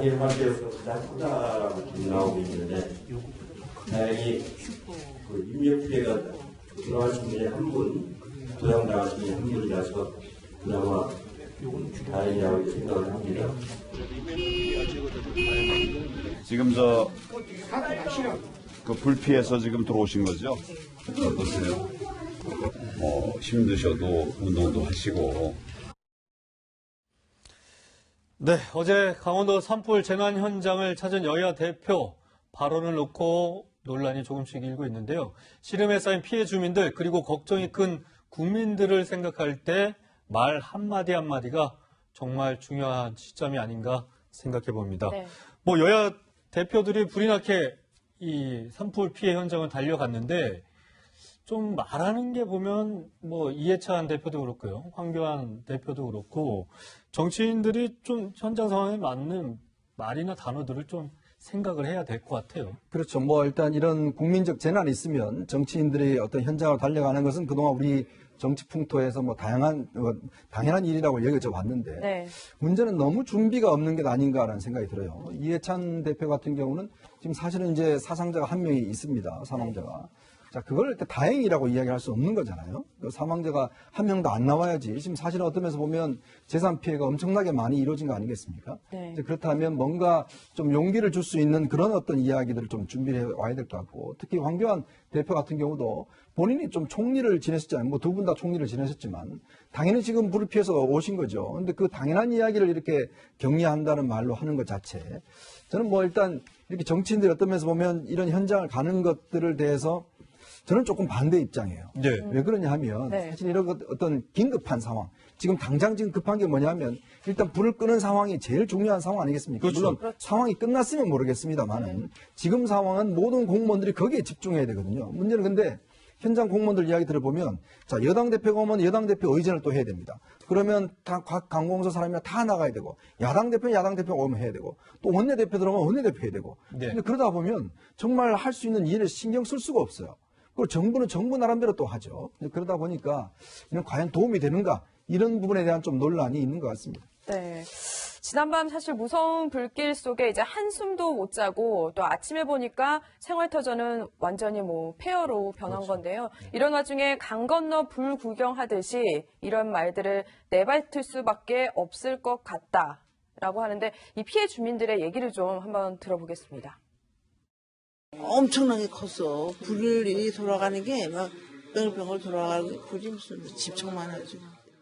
단일화되어서 가장 크다라고 지금 나오고 있는데, 다행히 그 인명 피해가 들어가신 분이 한 분, 도장당하신 분이 한 분이라서 그나마 다행이라고 생각을 합니다. 지금 그 불피해서 지금 들어오신 거죠? 어떠세요? 힘드셔도 운동도 하시고. 네, 어제 강원도 산불 재난 현장을 찾은 여야 대표 발언을 놓고 논란이 조금씩 일고 있는데요. 시름에 쌓인 피해 주민들 그리고 걱정이 큰 국민들을 생각할 때 말 한마디 한마디가 정말 중요한 시점이 아닌가 생각해 봅니다. 네. 뭐 여야 대표들이 불이 나게 이 산불 피해 현장을 달려갔는데 좀 말하는 게 보면 뭐 이해찬 대표도 그렇고요. 황교안 대표도 그렇고 정치인들이 좀 현장 상황에 맞는 말이나 단어들을 좀 생각을 해야 될 것 같아요. 그렇죠. 뭐 일단 이런 국민적 재난이 있으면 정치인들이 어떤 현장으로 달려가는 것은 그동안 우리 정치 풍토에서 뭐 당연한 일이라고 여겨져 왔는데 네. 문제는 너무 준비가 없는 게 아닌가라는 생각이 들어요. 이해찬 대표 같은 경우는 지금 사실은 이제 사상자가 한 명이 있습니다. 사망자가. 자, 그걸 다행이라고 이야기할 수 없는 거잖아요. 사망자가 한 명도 안 나와야지. 지금 사실은 어떤 면에서 보면 재산 피해가 엄청나게 많이 이루어진 거 아니겠습니까? 네. 그렇다면 뭔가 좀 용기를 줄 수 있는 그런 어떤 이야기들을 좀 준비해 와야 될 것 같고, 특히 황교안 대표 같은 경우도 본인이 좀 총리를 지내셨잖아요. 뭐 두 분 다 총리를 지내셨지만 당연히 지금 불을 피해서 오신 거죠. 근데 그 당연한 이야기를 이렇게 격려한다는 말로 하는 것 자체, 저는 뭐 일단 이렇게 정치인들이 어떤 면에서 보면 이런 현장을 가는 것들을 대해서 저는 조금 반대 입장이에요. 네. 왜 그러냐 하면 사실 이런 어떤 긴급한 상황, 지금 당장 지금 급한 게 뭐냐면 일단 불을 끄는 상황이 제일 중요한 상황 아니겠습니까? 그렇죠. 물론 그렇죠. 상황이 끝났으면 모르겠습니다만은 지금 상황은 모든 공무원들이 거기에 집중해야 되거든요. 문제는 근데 현장 공무원들 이야기 들어보면 자, 여당 대표가 오면 여당 대표 의전을 또 해야 됩니다. 그러면 각 관공서 사람이 다 나가야 되고, 야당 대표는 야당 대표가 오면 해야 되고, 또 원내대표 들어오면 원내대표 해야 되고. 근데 그러다 보면 정말 할 수 있는 일을 신경 쓸 수가 없어요. 그리고 정부는 정부 나름대로 또 하죠. 그러다 보니까 이런 과연 도움이 되는가, 이런 부분에 대한 좀 논란이 있는 것 같습니다. 네. 지난밤 사실 무서운 불길 속에 이제 한숨도 못 자고 또 아침에 보니까 생활터전은 완전히 뭐 폐허로 변한 그렇죠. 건데요. 이런 와중에 강 건너 불 구경하듯이 이런 말들을 내뱉을 수밖에 없을 것 같다라고 하는데 이 피해 주민들의 얘기를 좀 한번 들어보겠습니다. 엄청나게 컸어. 불이 돌아가는 게 막 뺑글뺑글 돌아가고 불이 무슨 집중만 하죠.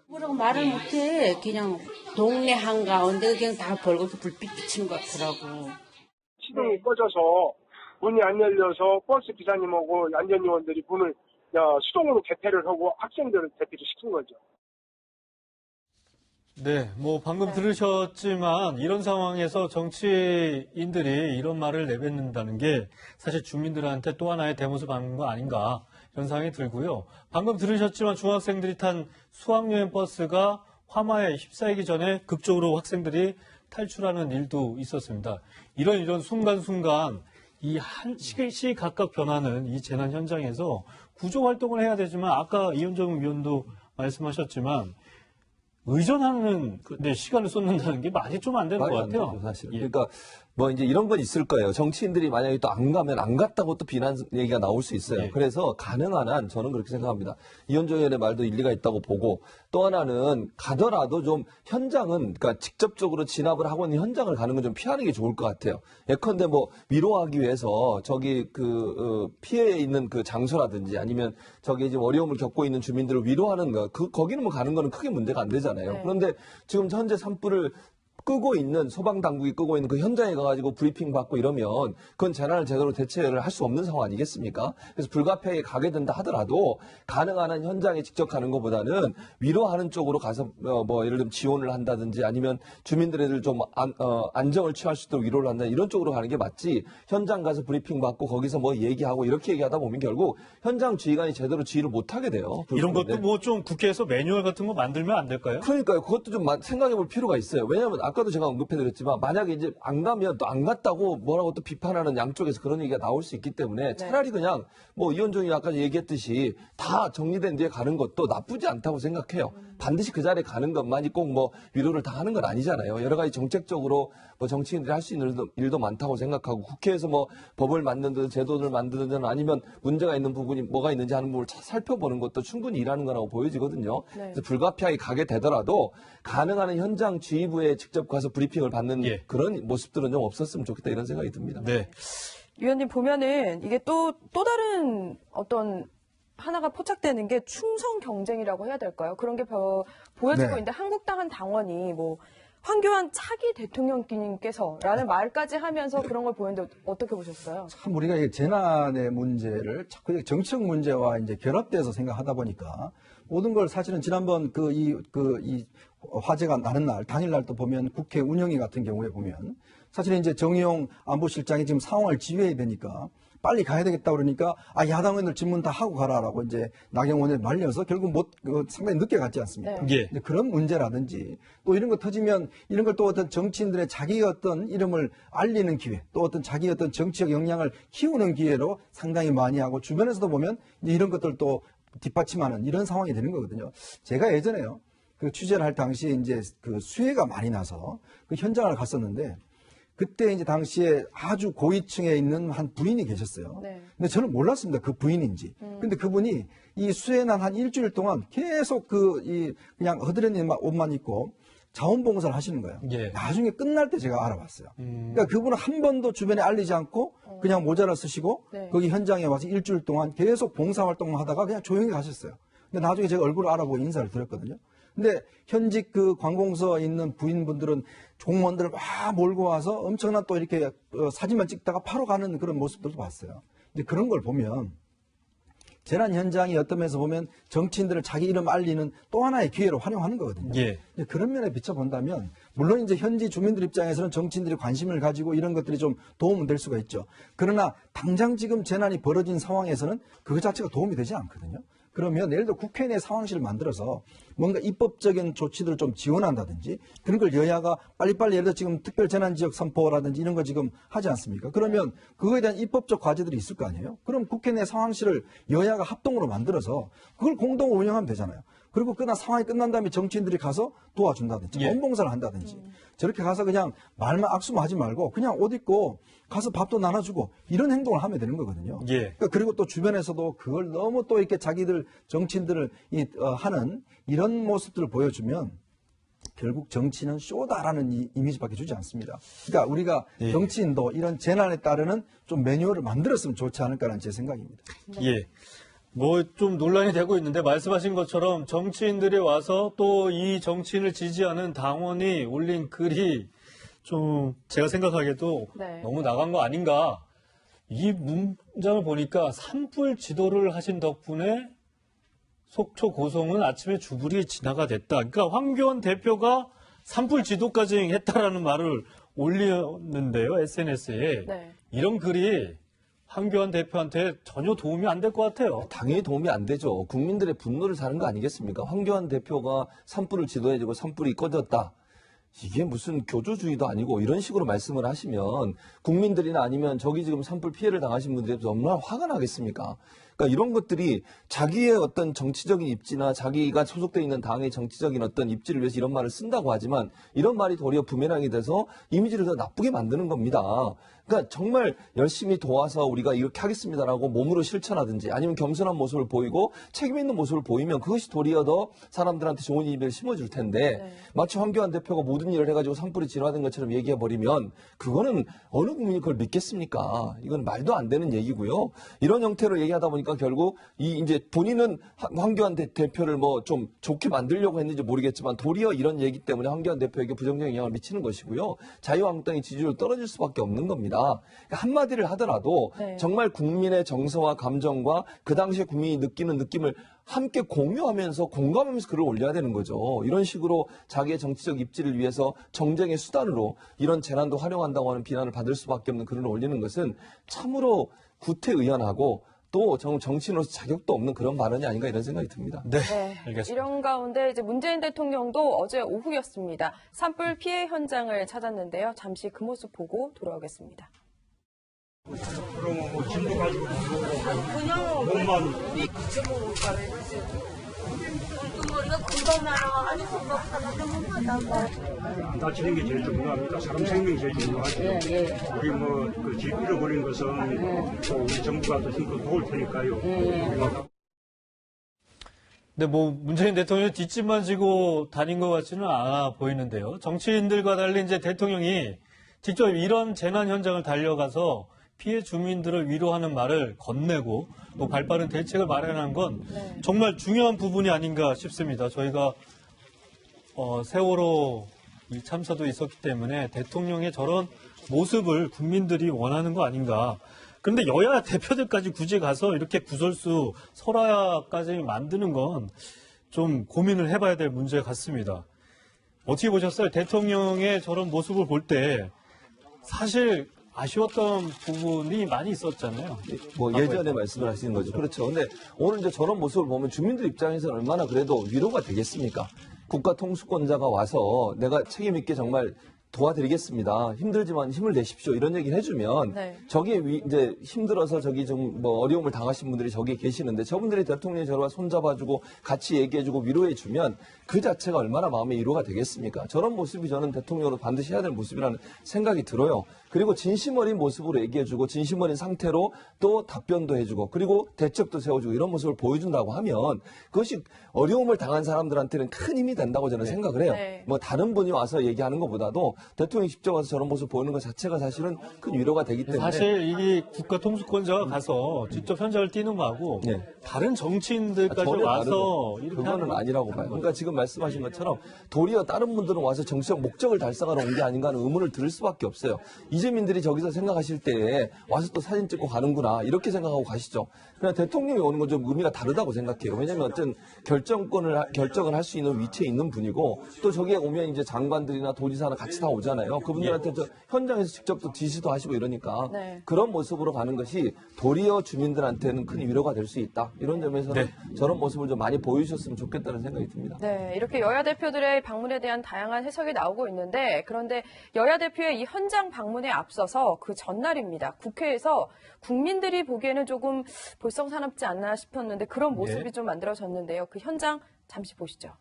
뭐라고 말을 못해. 그냥 동네 한가운데 그냥 다 벌겋게 불빛 비치는 것 같더라고. 시동이 꺼져서 문이 안 열려서 버스 기사님하고 안전요원들이 문을 수동으로 개폐를 하고 학생들을 대피를 시킨 거죠. 네, 뭐 방금 들으셨지만 이런 상황에서 정치인들이 이런 말을 내뱉는다는 게 사실 주민들한테 또 하나의 대모습 하는 거 아닌가 이런 생각이 들고요. 방금 들으셨지만 중학생들이 탄 수학여행 버스가 화마에 휩싸이기 전에 극적으로 학생들이 탈출하는 일도 있었습니다. 이런 순간순간 이 한 시각각 변하는 이 재난 현장에서 구조 활동을 해야 되지만 아까 이현정 위원도 말씀하셨지만 의존하는 데 시간을 쏟는다는 게 말이 좀 안 되는 것 같아요. 되죠, 사실은. 그러니까 뭐 이제 이런 건 있을 거예요. 정치인들이 만약에 또 안 가면 안 갔다고 또 비난 얘기가 나올 수 있어요. 그래서 가능한 한 저는 그렇게 생각합니다. 이현정 의원의 말도 일리가 있다고 보고, 또 하나는 가더라도 좀 현장은 그러니까 직접적으로 진압을 하고 있는 현장을 가는 건 좀 피하는 게 좋을 것 같아요. 예컨대 뭐 위로하기 위해서 저기 피해에 있는 그 장소라든지 아니면 저기 지금 어려움을 겪고 있는 주민들을 위로하는 거, 거기는 뭐 가는 거는 크게 문제가 안 되잖아요. 그런데 지금 현재 산불을 끄고 있는 소방당국이 끄고 있는 그 현장에 가가지고 브리핑 받고 이러면 그건 재난을 제대로 대처를 할 수 없는 상황 아니겠습니까? 그래서 불가피하게 가게 된다 하더라도 가능한 한 현장에 직접 가는 것보다는 위로하는 쪽으로 가서 뭐 예를 들면 지원을 한다든지 아니면 주민들을 좀 안정을 취할 수 있도록 위로를 한다 이런 쪽으로 가는 게 맞지, 현장 가서 브리핑 받고 거기서 뭐 얘기하고 이렇게 얘기하다 보면 결국 현장 지휘관이 제대로 지휘를 못하게 돼요. 이런 것도 뭐 좀 국회에서 매뉴얼 같은 거 만들면 안 될까요? 그러니까요. 그것도 좀 생각해 볼 필요가 있어요. 왜냐하면 아까도 제가 언급해드렸지만 만약에 이제 안 가면 또 안 갔다고 뭐라고 또 비판하는 양쪽에서 그런 얘기가 나올 수 있기 때문에 차라리 그냥 뭐 이현정이 아까 얘기했듯이 다 정리된 뒤에 가는 것도 나쁘지 않다고 생각해요. 반드시 그 자리에 가는 것만이 꼭 뭐 위로를 다 하는 건 아니잖아요. 여러 가지 정책적으로 뭐 정치인들이 할 수 있는 일도 많다고 생각하고 국회에서 뭐 법을 만드든 제도를 만드든 아니면 문제가 있는 부분이 뭐가 있는지 하는 부분을 살펴보는 것도 충분히 일하는 거라고 보여지거든요. 네. 그래서 불가피하게 가게 되더라도 가능한 현장 지휘부에 직접 가서 브리핑을 받는 그런 모습들은 좀 없었으면 좋겠다 이런 생각이 듭니다. 네. 위원님 보면은 이게 또 다른 어떤 하나가 포착되는 게 충성 경쟁이라고 해야 될까요? 그런 게 보여지고 네. 있는데 한국당 한 당원이 뭐 황교안 차기 대통령님께서라는 말까지 하면서 그런 걸 보였는데 어떻게 보셨어요? 참 우리가 이 재난의 문제를 자꾸 정치적 문제와 이제 결합돼서 생각하다 보니까 모든 걸 사실은 지난번 이 화재가 나는 날 당일날 또 보면 국회 운영위 같은 경우에 보면 사실 이제 정의용 안보실장이 지금 상황을 지휘해야 되니까 빨리 가야 되겠다 그러니까 야당원들 질문 다 하고 가라라고 이제 나경원에 말려서 결국 상당히 늦게 갔지 않습니까? 네. 이제 그런 문제라든지 또 이런 거 터지면 이런 걸 또 어떤 정치인들의 자기의 어떤 이름을 알리는 기회 또 어떤 자기의 어떤 정치적 역량을 키우는 기회로 상당히 많이 하고 주변에서도 보면 이제 이런 것들 또 뒷받침하는 이런 상황이 되는 거거든요. 제가 예전에요. 그 취재를 할 당시에 이제 그 수해가 많이 나서 그 현장을 갔었는데 그때 이제 당시에 아주 고위층에 있는 한 부인이 계셨어요. 네. 근데 저는 몰랐습니다. 그 부인인지. 근데 그분이 이 수해 난 한 일주일 동안 계속 그냥 허드렛 옷만 입고 자원봉사를 하시는 거예요. 예. 나중에 끝날 때 제가 알아봤어요. 그러니까 그분은 한 번도 주변에 알리지 않고 그냥 모자를 쓰시고 네. 거기 현장에 와서 일주일 동안 계속 봉사활동을 하다가 그냥 조용히 가셨어요. 근데 나중에 제가 얼굴을 알아보고 인사를 드렸거든요. 근데 현직 그 관공서에 있는 부인분들은 공무원들을 막 몰고 와서 엄청난 또 이렇게 사진만 찍다가 바로 가는 그런 모습들도 봤어요. 근데 그런 걸 보면 재난 현장이 어떤 면에서 보면 정치인들을 자기 이름 알리는 또 하나의 기회로 활용하는 거거든요. 예. 그런 면에 비춰본다면 물론 이제 현지 주민들 입장에서는 정치인들이 관심을 가지고 이런 것들이 좀 도움은 될 수가 있죠. 그러나 당장 지금 재난이 벌어진 상황에서는 그거 자체가 도움이 되지 않거든요. 그러면 예를 들어 국회 내 상황실을 만들어서 뭔가 입법적인 조치들을 좀 지원한다든지 그런 걸 여야가 빨리빨리 예를 들어 지금 특별재난지역 선포라든지 이런 거 지금 하지 않습니까? 그러면 그거에 대한 입법적 과제들이 있을 거 아니에요? 그럼 국회 내 상황실을 여야가 합동으로 만들어서 그걸 공동 운영하면 되잖아요. 그리고 상황이 끝난 다음에 정치인들이 가서 도와준다든지 자원봉사를 한다든지 저렇게 가서 그냥 말만 악수만 하지 말고 그냥 옷 입고 가서 밥도 나눠주고 이런 행동을 하면 되는 거거든요. 그러니까 그리고 또 주변에서도 그걸 너무 또 이렇게 자기들 정치인들을 하는 이런 모습들을 보여주면 결국 정치는 쇼다라는 이미지밖에 주지 않습니다. 그러니까 우리가 정치인도 이런 재난에 따르는 좀 매뉴얼을 만들었으면 좋지 않을까라는 제 생각입니다. 예. 뭐 좀 논란이 되고 있는데 말씀하신 것처럼 정치인들이 와서 또 이 정치인을 지지하는 당원이 올린 글이 좀 제가 생각하기에도 너무 나간 거 아닌가. 이 문장을 보니까 산불 지도를 하신 덕분에 속초 고성은 아침에 주불이 진화가 됐다. 그러니까 황교안 대표가 산불 지도까지 했다라는 말을 올렸는데요, SNS에. 이런 글이 황교안 대표한테 전혀 도움이 안 될 것 같아요. 당연히 도움이 안 되죠. 국민들의 분노를 사는 거 아니겠습니까? 황교안 대표가 산불을 지도해주고 산불이 꺼졌다. 이게 무슨 교조주의도 아니고 이런 식으로 말씀을 하시면 국민들이나 아니면 저기 지금 산불 피해를 당하신 분들이 얼마나 화가 나겠습니까? 그러니까 이런 것들이 자기의 어떤 정치적인 입지나 자기가 소속돼 있는 당의 정치적인 어떤 입지를 위해서 이런 말을 쓴다고 하지만 이런 말이 도리어 부메랑이 돼서 이미지를 더 나쁘게 만드는 겁니다. 그러니까 정말 열심히 도와서 우리가 이렇게 하겠습니다라고 몸으로 실천하든지 아니면 겸손한 모습을 보이고 책임 있는 모습을 보이면 그것이 도리어 더 사람들한테 좋은 이미지를 심어줄 텐데 마치 황교안 대표가 모든 일을 해가지고 산불이 진화된 것처럼 얘기해버리면 그거는 어느 국민이 그걸 믿겠습니까? 이건 말도 안 되는 얘기고요. 이런 형태로 얘기하다 보니까 결국 이제 본인은 황교안 대표를 뭐 좀 좋게 만들려고 했는지 모르겠지만 도리어 이런 얘기 때문에 황교안 대표에게 부정적인 영향을 미치는 것이고요. 자유한국당의 지지율 떨어질 수밖에 없는 겁니다. 한마디를 하더라도 정말 국민의 정서와 감정과 그 당시에 국민이 느끼는 느낌을 함께 공유하면서 공감하면서 글을 올려야 되는 거죠. 이런 식으로 자기의 정치적 입지를 위해서 정쟁의 수단으로 이런 재난도 활용한다고 하는 비난을 받을 수밖에 없는 글을 올리는 것은 참으로 구태의연하고 또 정치인으로서 자격도 없는 그런 발언이 아닌가 이런 생각이 듭니다. 네, 알겠습니다. 이런 가운데 이제 문재인 대통령도 어제 오후였습니다. 산불 피해 현장을 찾았는데요. 잠시 그 모습 보고 돌아오겠습니다. 그러면 뭐 짐도 가지고 그냥 몸만 다치는 게 제일 중요합니다. 사람 생명이 제일 중요하죠. 우리 집 잃어버린 것은 또 우리 정부가 또 힘껏 도울 테니까요. 근데 문재인 대통령이 뒷짐만 지고 다닌 것 같지는 않아 보이는데요. 정치인들과 달리 이제 대통령이 직접 이런 재난 현장을 달려가서 피해 주민들을 위로하는 말을 건네고 또 발빠른 대책을 마련한 건 정말 중요한 부분이 아닌가 싶습니다. 저희가 세월호 이 참사도 있었기 때문에 대통령의 저런 모습을 국민들이 원하는 거 아닌가. 그런데 여야 대표들까지 굳이 가서 이렇게 구설수 설화까지 만드는 건 좀 고민을 해봐야 될 문제 같습니다. 어떻게 보셨어요? 대통령의 저런 모습을 볼 때 사실 아쉬웠던 부분이 많이 있었잖아요. 예전에 말씀을 하시는 거죠. 그렇죠. 근데 오늘 이제 저런 모습을 보면 주민들 입장에서는 얼마나 그래도 위로가 되겠습니까? 국가 통수권자가 와서 내가 책임 있게 정말 도와드리겠습니다. 힘들지만 힘을 내십시오. 이런 얘기를 해주면 저기에 이제 힘들어서 저기 좀 어려움을 당하신 분들이 저기에 계시는데 저분들이 대통령이 저와 손잡아주고 같이 얘기해주고 위로해주면 그 자체가 얼마나 마음의 위로가 되겠습니까? 저런 모습이 저는 대통령으로 반드시 해야 될 모습이라는 생각이 들어요. 그리고 진심 어린 모습으로 얘기해주고 진심 어린 상태로 또 답변도 해주고 그리고 대책도 세워주고 이런 모습을 보여준다고 하면 그것이 어려움을 당한 사람들한테는 큰 힘이 된다고 저는 생각을 해요. 다른 분이 와서 얘기하는 것보다도 대통령이 직접 와서 저런 모습 보이는 것 자체가 사실은 큰 위로가 되기 때문에 사실 이 국가 통수권자가 가서 직접 현장을 뛰는 거하고 다른 정치인들까지 와서 이렇게 그거는 아니라고 봐요. 그러니까 지금 말씀하신 것처럼 도리어 다른 분들은 와서 정치적 목적을 달성하러 온 게 아닌가 하는 의문을 들을 수밖에 없어요. 이재민들이 저기서 생각하실 때 와서 또 사진 찍고 가는구나 이렇게 생각하고 가시죠. 그냥 대통령이 오는 건 좀 의미가 다르다고 생각해요. 왜냐하면 어떤 결정을 할 수 있는 위치에 있는 분이고 또 저기에 오면 이제 장관들이나 도지사나 같이 다 오잖아요. 그분들한테 저 현장에서 직접 또 지시도 하시고 이러니까 그런 모습으로 가는 것이 도리어 주민들한테는 큰 위로가 될 수 있다. 이런 점에서는 저런 모습을 좀 많이 보여주셨으면 좋겠다는 생각이 듭니다. 네, 이렇게 여야 대표들의 방문에 대한 다양한 해석이 나오고 있는데 그런데 여야 대표의 이 현장 방문에 앞서서 그 전날입니다. 국회에서 국민들이 보기에는 조금 볼썽사납지 않나 싶었는데 그런 모습이 좀 만들어졌는데요. 그 현장 잠시 보시죠.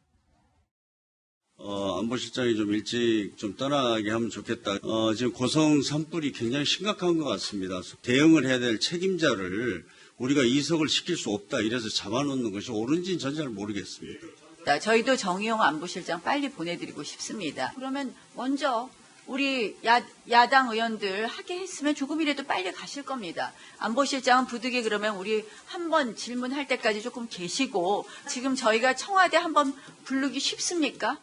안보실장이 좀 일찍 좀 떠나게 하면 좋겠다. 지금 고성 산불이 굉장히 심각한 것 같습니다. 대응을 해야 될 책임자를 우리가 이석을 시킬 수 없다. 이래서 잡아놓는 것이 옳은지는 전 잘 모르겠습니다. 저희도 정의용 안보실장 빨리 보내드리고 싶습니다. 그러면 먼저 우리 야당 의원들 하게 했으면 조금이라도 빨리 가실 겁니다. 안보실장은 부득이 그러면 우리 한번 질문할 때까지 조금 계시고 지금 저희가 청와대 한번 부르기 쉽습니까?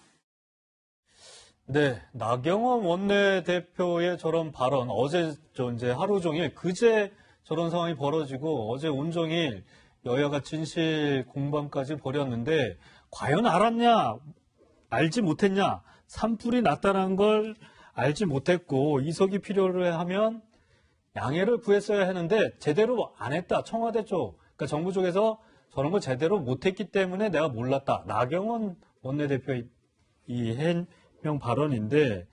네, 나경원 원내대표의 저런 발언, 어제 이제 하루 종일, 그제 저런 상황이 벌어지고 어제 온종일 여야가 진실 공방까지 벌였는데 과연 알았냐, 알지 못했냐, 산불이 났다는 걸 알지 못했고 이석이 필요로 하면 양해를 구했어야 했는데 제대로 안 했다. 청와대 쪽, 그러니까 정부 쪽에서 저런 걸 제대로 못했기 때문에 내가 몰랐다. 나경원 원내대표의 이 해명 발언인데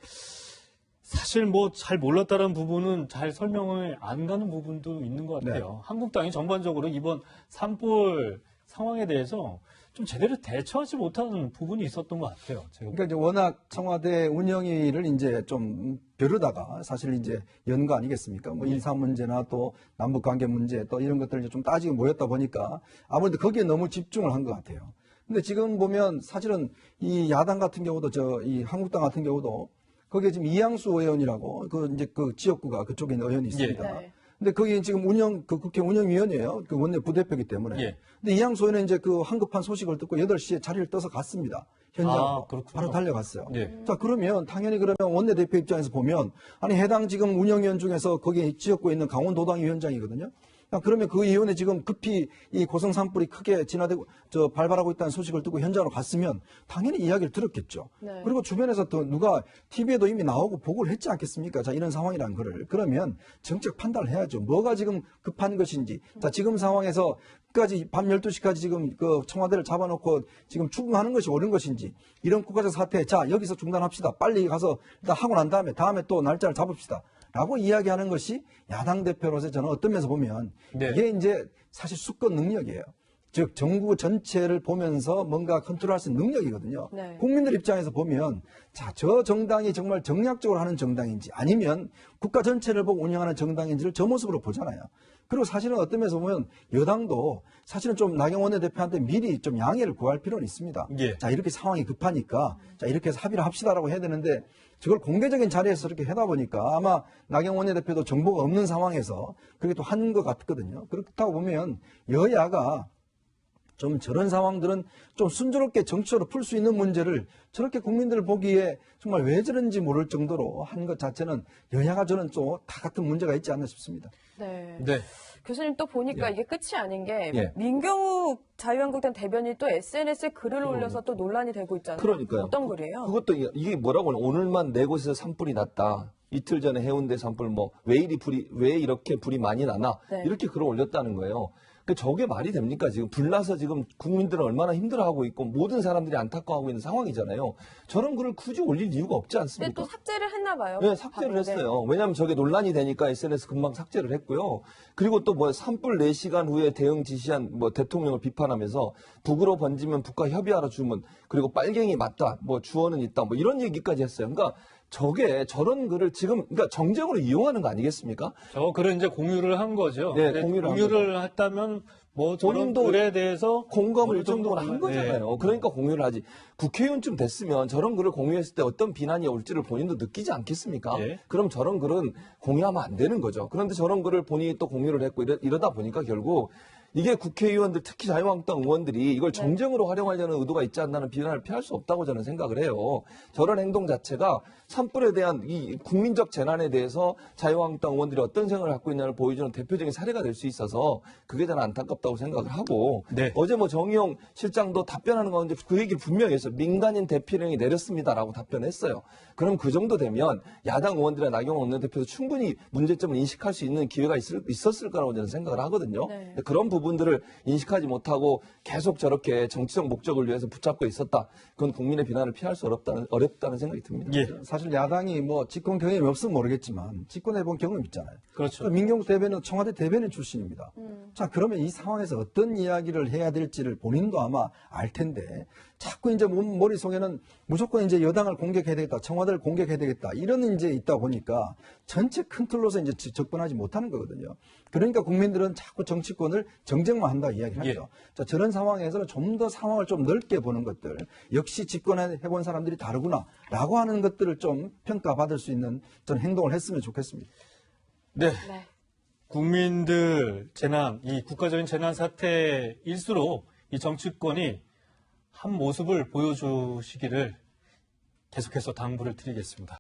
사실 잘 몰랐다는 부분은 잘 설명을 안 가는 부분도 있는 것 같아요. 한국당이 전반적으로 이번 산불 상황에 대해서 좀 제대로 대처하지 못하는 부분이 있었던 것 같아요. 그러니까 이제 워낙 청와대 운영위를 이제 좀 벼르다가 사실 이제 연 거 아니겠습니까? 일사 문제나 또 남북 관계 문제 또 이런 것들을 좀 따지고 모였다 보니까 아무래도 거기에 너무 집중을 한 것 같아요. 근데 지금 보면 사실은 이 야당 같은 경우도 이 한국당 같은 경우도 거기에 지금 이양수 의원이라고 이제 그 지역구가 그쪽에 있는 의원이 있습니다. 근데 거기 지금 국회 운영위원이에요. 그 원내 부대표이기 때문에. 근데 이양수 의원은 이제 그 황급한 소식을 듣고 8시에 자리를 떠서 갔습니다. 현장으로. 바로 달려갔어요. 자, 그러면 당연히 그러면 원내대표 입장에서 보면 아니 해당 지금 운영위원 중에서 거기 지역구에 있는 강원도당 위원장이거든요. 그러면 그 위원회 지금 급히 이 고성 산불이 크게 진화되고 발발하고 있다는 소식을 듣고 현장으로 갔으면 당연히 이야기를 들었겠죠. 그리고 주변에서 또 누가 TV에도 이미 나오고 보고를 했지 않겠습니까? 자, 이런 상황이라는 거를. 그러면 정책 판단을 해야죠. 뭐가 지금 급한 것인지. 자, 지금 상황에서 끝까지 밤 12시까지 지금 그 청와대를 잡아놓고 지금 추궁하는 것이 옳은 것인지 이런 국가적 사태 자, 여기서 중단합시다. 빨리 가서 일단 하고 난 다음에 또 날짜를 잡읍시다. 라고 이야기하는 것이 야당 대표로서 저는 어떤 면에서 보면 이게 이제 사실 수권 능력이에요. 즉 정부 전체를 보면서 뭔가 컨트롤할 수 있는 능력이거든요. 네. 국민들 입장에서 보면 자, 저 정당이 정말 정략적으로 하는 정당인지 아니면 국가 전체를 보고 운영하는 정당인지를 저 모습으로 보잖아요. 그리고 사실은 어떤 면에서 보면 여당도 사실은 좀 나경원 원내대표한테 미리 좀 양해를 구할 필요는 있습니다. 예. 자, 이렇게 상황이 급하니까 자, 이렇게 해서 합의를 합시다라고 해야 되는데 저걸 공개적인 자리에서 이렇게 하다 보니까 아마 나경원 원내대표도 정보가 없는 상황에서 그렇게 또 한 것 같거든요. 그렇다고 보면 여야가 좀 저런 상황들은 좀 순조롭게 정치적으로 풀 수 있는 문제를 저렇게 국민들 보기에 정말 왜 저런지 모를 정도로 한 것 자체는 여야가 저는 좀 다 같은 문제가 있지 않나 싶습니다. 네. 네. 교수님 또 보니까 이게 끝이 아닌 게 예. 민경욱 자유한국당 대변인이 또 SNS에 글을 올려서 또 논란이 되고 있잖아요. 그러니까요. 어떤 글이에요? 그것도 이게 뭐라고 하냐. 오늘만 네 곳에서 산불이 났다. 이틀 전에 해운대 산불 왜 이렇게 불이 많이 나나 네. 이렇게 글을 올렸다는 거예요. 그 저게 말이 됩니까? 지금 불나서 지금 국민들은 얼마나 힘들어하고 있고 모든 사람들이 안타까워하고 있는 상황이잖아요. 저런 글을 굳이 올릴 이유가 없지 근데 않습니까? 또 삭제를 했나 봐요. 네, 삭제를 했어요. 왜냐하면 저게 논란이 되니까 SNS 금방 삭제를 했고요. 그리고 또 산불 4시간 후에 대응 지시한 대통령을 비판하면서 북으로 번지면 북과 협의하러 주문, 그리고 빨갱이 맞다, 주어는 있다, 이런 얘기까지 했어요. 그러니까 저런 글을 지금 그러니까 정쟁으로 이용하는 거 아니겠습니까? 저 글을 이제 공유를 한 거죠. 네, 공유를 했다면 저런 본인도 글에 대해서 공감을 일정도로 한 거잖아요. 네. 그러니까 공유를 하지. 국회의원쯤 됐으면 저런 글을 공유했을 때 어떤 비난이 올지를 본인도 느끼지 않겠습니까? 네. 그럼 저런 글은 공유하면 안 되는 거죠. 그런데 저런 글을 본인이 또 공유를 했고 이러다 보니까 결국 이게 국회의원들 특히 자유한국당 의원들이 이걸 정쟁으로 활용하려는 의도가 있지 않나는 비난을 피할 수 없다고 저는 생각을 해요. 저런 행동 자체가 산불에 대한 이 국민적 재난에 대해서 자유한국당 의원들이 어떤 생각을 갖고 있냐를 보여주는 대표적인 사례가 될 수 있어서 그게 저는 안타깝다고 생각을 하고 네. 어제 정의용 실장도 답변하는 가운데 그 얘기를 분명히 했어요. 민간인 대피령이 내렸습니다라고 답변했어요. 그럼 그 정도 되면 야당 의원들이나 나경원 원내대표도 충분히 문제점을 인식할 수 있는 기회가 있었을 거라고 저는 생각을 하거든요. 네. 그런 부분들을 인식하지 못하고 계속 저렇게 정치적 목적을 위해서 붙잡고 있었다. 그건 국민의 비난을 피할 수 어렵다는 생각이 듭니다. 예. 사실 야당이 집권 경험이 없으면 모르겠지만 집권해본 경험이 있잖아요. 그렇죠. 민경욱 대변인은 청와대 대변인 출신입니다. 자, 그러면 이 상황에서 어떤 이야기를 해야 될지를 본인도 아마 알 텐데 자꾸 이제 머릿속에는 무조건 이제 여당을 공격해야 되겠다, 청와대를 공격해야 되겠다 이런 이제 있다 보니까 전체 큰 틀로서 이제 접근하지 못하는 거거든요. 그러니까 국민들은 자꾸 정치권을 정쟁만 한다 이야기를 하죠. 예. 자, 저런 상황에서는 좀 더 상황을 좀 넓게 보는 것들, 역시 집권해본 사람들이 다르구나라고 하는 것들을 좀 평가받을 수 있는 저는 행동을 했으면 좋겠습니다. 네. 네. 국민들 재난, 이 국가적인 재난 사태일수록 이 정치권이 한 모습을 보여주시기를 계속해서 당부를 드리겠습니다.